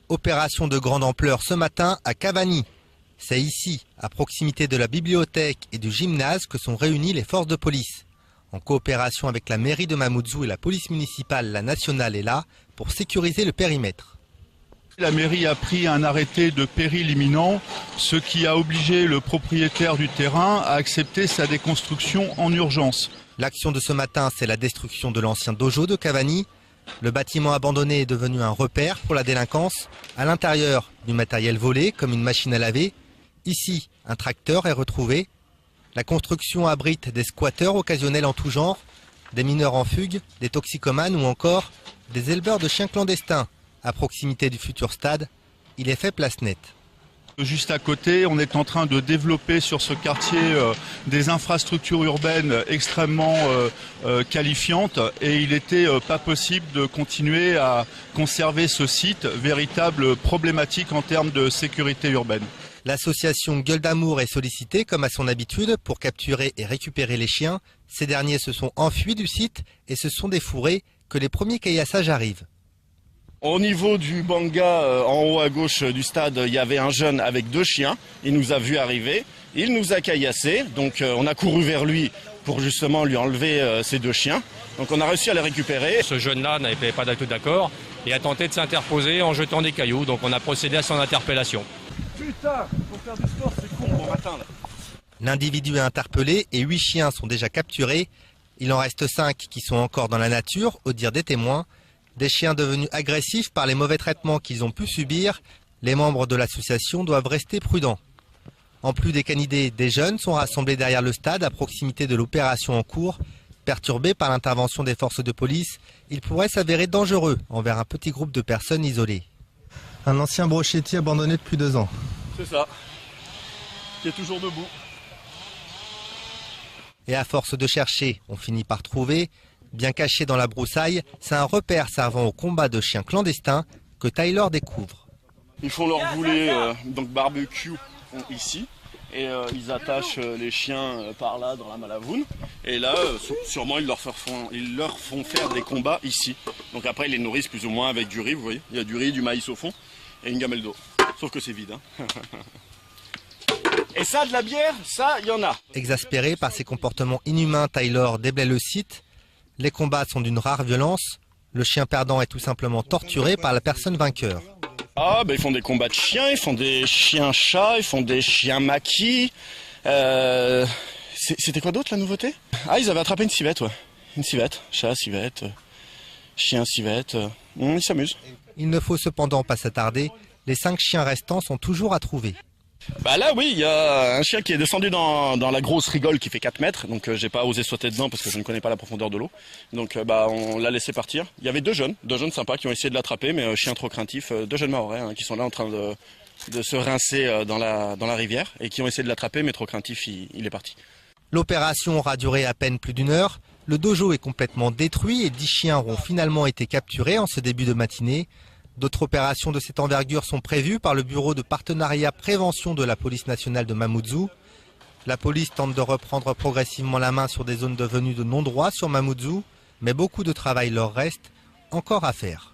Opération de grande ampleur ce matin à Cavani. C'est ici, à proximité de la bibliothèque et du gymnase, que sont réunies les forces de police. En coopération avec la mairie de Mamoudzou et la police municipale, la nationale est là pour sécuriser le périmètre. La mairie a pris un arrêté de péril imminent, ce qui a obligé le propriétaire du terrain à accepter sa déconstruction en urgence. L'action de ce matin, c'est la destruction de l'ancien dojo de Cavani. Le bâtiment abandonné est devenu un repère pour la délinquance. À l'intérieur, du matériel volé, comme une machine à laver. Ici, un tracteur est retrouvé. La construction abrite des squatteurs occasionnels en tout genre, des mineurs en fugue, des toxicomanes ou encore des éleveurs de chiens clandestins. À proximité du futur stade, il est fait place nette. Juste à côté, on est en train de développer sur ce quartier des infrastructures urbaines extrêmement qualifiantes et il n'était pas possible de continuer à conserver ce site, véritable problématique en termes de sécurité urbaine. L'association Gueule d'Amour est sollicitée comme à son habitude pour capturer et récupérer les chiens. Ces derniers se sont enfuis du site et se sont défourrés que les premiers caillassages arrivent. Au niveau du banga, en haut à gauche du stade, il y avait un jeune avec 2 chiens. Il nous a vu arriver, il nous a caillassé, donc on a couru vers lui pour justement lui enlever ses 2 chiens. Donc on a réussi à les récupérer. Ce jeune-là n'avait pas tout d'accord et a tenté de s'interposer en jetant des cailloux, donc on a procédé à son interpellation. Putain, pour faire du sport, c'est con, bon matin là. L'individu est interpellé et 8 chiens sont déjà capturés. Il en reste 5 qui sont encore dans la nature, au dire des témoins. Des chiens devenus agressifs par les mauvais traitements qu'ils ont pu subir, les membres de l'association doivent rester prudents. En plus des canidés, des jeunes sont rassemblés derrière le stade à proximité de l'opération en cours. Perturbés par l'intervention des forces de police, ils pourraient s'avérer dangereux envers un petit groupe de personnes isolées. Un ancien brochetier abandonné depuis 2 ans. C'est ça, qui est toujours debout. Et à force de chercher, on finit par trouver. Bien caché dans la broussaille, c'est un repère servant au combat de chiens clandestins que Tyler découvre. Ils font leur boulet, donc barbecue, ici. Et ils attachent les chiens par là, dans la Malavoune. Et là, sûrement, ils leur font faire des combats ici. Donc après, ils les nourrissent plus ou moins avec du riz, vous voyez. Il y a du riz, du maïs au fond et une gamelle d'eau. Sauf que c'est vide. Hein. Et ça, de la bière, ça, il y en a. Exaspéré par ces comportements inhumains, Tyler déblaye le site. Les combats sont d'une rare violence. Le chien perdant est tout simplement torturé par la personne vainqueur. Ah, ils font des combats de chiens, ils font des chiens-chats, ils font des chiens maquis. C'était quoi d'autre la nouveauté? Ah, ils avaient attrapé une civette, ouais. Une civette, chat, civette, chien, civette. Ils s'amusent. Il ne faut cependant pas s'attarder. Les 5 chiens restants sont toujours à trouver. Là oui, il y a un chien qui est descendu dans la grosse rigole qui fait 4 mètres, donc j'ai pas osé sauter dedans parce que je ne connais pas la profondeur de l'eau. Donc on l'a laissé partir. Il y avait 2 jeunes sympas qui ont essayé de l'attraper, mais chien trop craintif, 2 jeunes mahorais qui sont là en train de se rincer dans la rivière et qui ont essayé de l'attraper, mais trop craintif, il est parti. L'opération aura duré à peine plus d'1 heure. Le dojo est complètement détruit et 10 chiens auront finalement été capturés en ce début de matinée. D'autres opérations de cette envergure sont prévues par le Bureau de partenariat prévention de la police nationale de Mamoudzou. La police tente de reprendre progressivement la main sur des zones devenues de non-droit sur Mamoudzou, mais beaucoup de travail leur reste encore à faire.